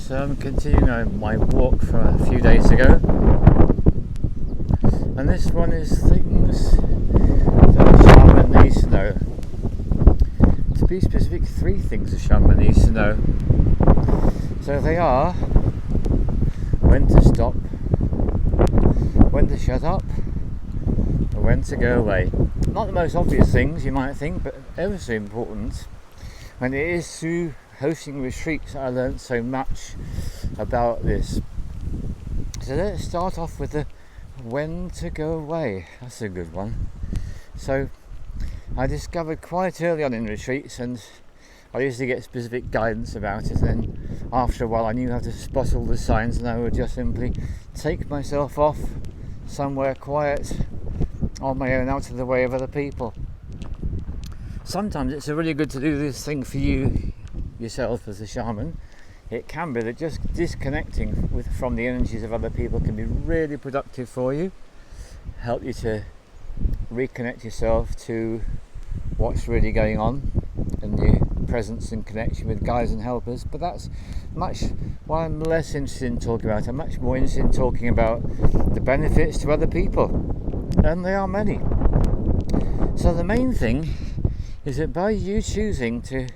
So I'm continuing my walk from a few days ago, and this one is things that a shaman needs to know. To be specific, 3 things a shaman needs to know. So they are when to stop, when to shut up, and when to go away. Not the most obvious things you might think, but ever so important. And it is through hosting retreats I learned so much about this. So let's start off with the when to go away. That's a good one. So I discovered quite early on in retreats, and I used to get specific guidance about it, and then after a while I knew how to spot all the signs, and I would just simply take myself off somewhere quiet on my own, out of the way of other people. Sometimes it's really good to do this thing for yourself as a shaman. It can be that just disconnecting from the energies of other people can be really productive for you, help you to reconnect yourself to what's really going on and your presence and connection with guides and helpers. But that's much what I'm less interested in talking about. I'm much more interested in talking about the benefits to other people, and they are many. So the main thing is that by you choosing to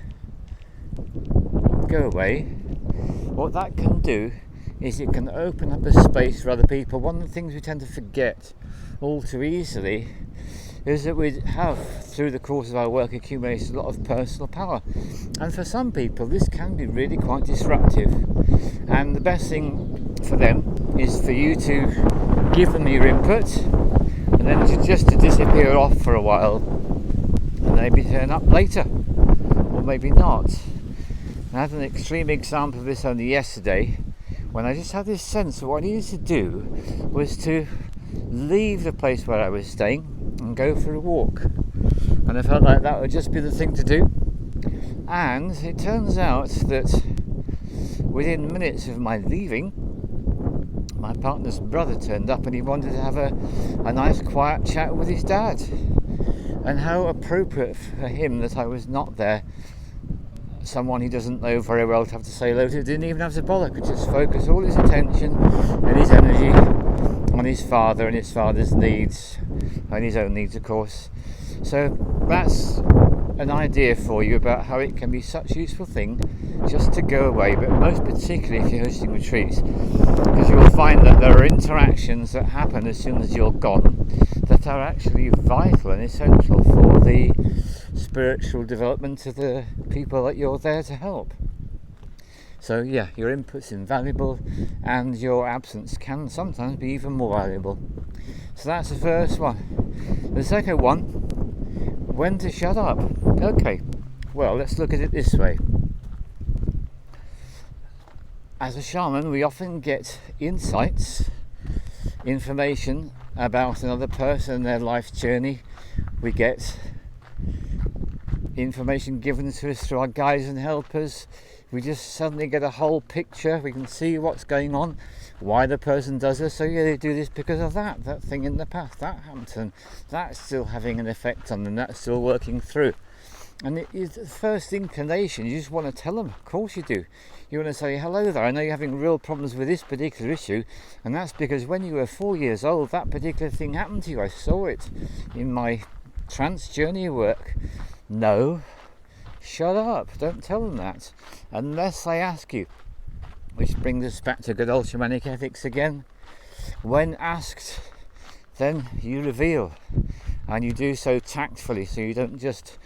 go away, what that can do is it can open up a space for other people. One of the things we tend to forget all too easily is that we have, through the course of our work, accumulated a lot of personal power, and for some people this can be really quite disruptive, and the best thing for them is for you to give them your input and then just to disappear off for a while and maybe turn up later, or maybe not. I had an extreme example of this only yesterday, when I just had this sense that what I needed to do was to leave the place where I was staying and go for a walk, and I felt like that would just be the thing to do. And it turns out that within minutes of my leaving, my partner's brother turned up, and he wanted to have a nice quiet chat with his dad, and how appropriate for him that I was not there. Someone he doesn't know very well to have to say hello to, didn't even have to bother, could just focus all his attention and his energy on his father and his father's needs, and his own needs, of course. So that's an idea for you about how it can be such a useful thing just to go away, but most particularly if you're hosting retreats, because you'll find that there are interactions that happen as soon as you're gone that are actually vital and essential for the spiritual development of the people that you're there to help. So yeah, your input's invaluable, and your absence can sometimes be even more valuable. So that's the first one. The second one, when to shut up. Okay, well, let's look at it this way. As a shaman, we often get insights, information about another person and their life journey. We get information given to us through our guides and helpers. We just suddenly get a whole picture. We can see what's going on, why the person does this. So yeah, they do this because of that thing in the past, that happened, and that's still having an effect on them, that's still working through. And it is the first inclination, you just want to tell them, of course you do. You want to say, hello there, I know you're having real problems with this particular issue, and that's because when you were 4 years old, that particular thing happened to you. I saw it in my trance journey work. No, shut up, don't tell them that, unless I ask you. Which brings us back to good old shamanic ethics again. When asked, then you reveal, and you do so tactfully, so you don't just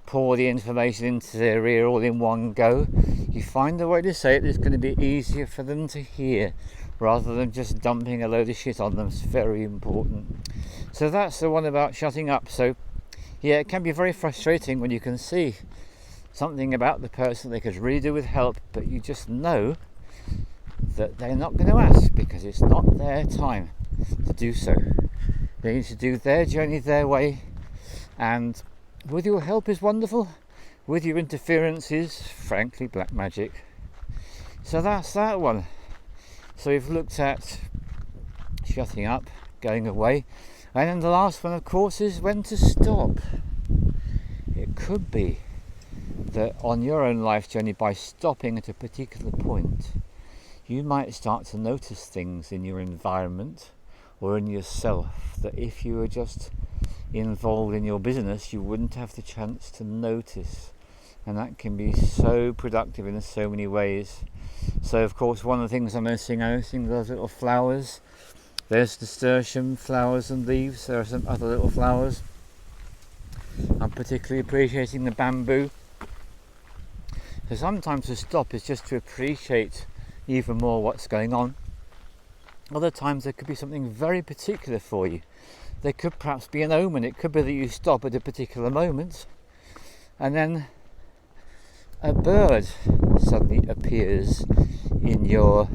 pour the information into their ear all in one go. You find a way to say it that's going to be easier for them to hear, rather than just dumping a load of shit on them. It's very important. So that's the one about shutting up. So yeah, it can be very frustrating when you can see something about the person they could really do with help, but you just know that they're not going to ask because it's not their time to do so. They need to do their journey their way, and with your help is wonderful, with your interference is frankly black magic. So that's that one. So we've looked at shutting up, going away, and then the last one, of course, is when to stop. It could be that on your own life journey, by stopping at a particular point, you might start to notice things in your environment or in yourself that if you were just involved in your business you wouldn't have the chance to notice, and that can be so productive in so many ways. So of course one of the things I'm noticing those little flowers. There's nasturtium flowers and leaves. There are some other little flowers. I'm particularly appreciating the bamboo. So sometimes to stop is just to appreciate even more what's going on. Other times there could be something very particular for you. There could perhaps be an omen. It could be that you stop at a particular moment and then a bird suddenly appears in your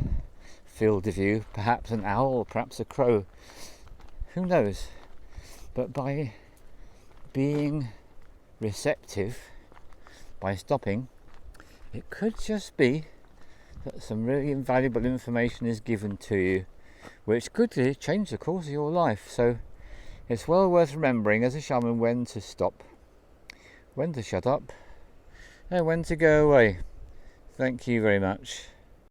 field of view, perhaps an owl, perhaps a crow, who knows. But by being receptive, by stopping, it could just be that some really invaluable information is given to you, which could change the course of your life. So it's well worth remembering as a shaman when to stop, when to shut up, and when to go away. Thank you very much.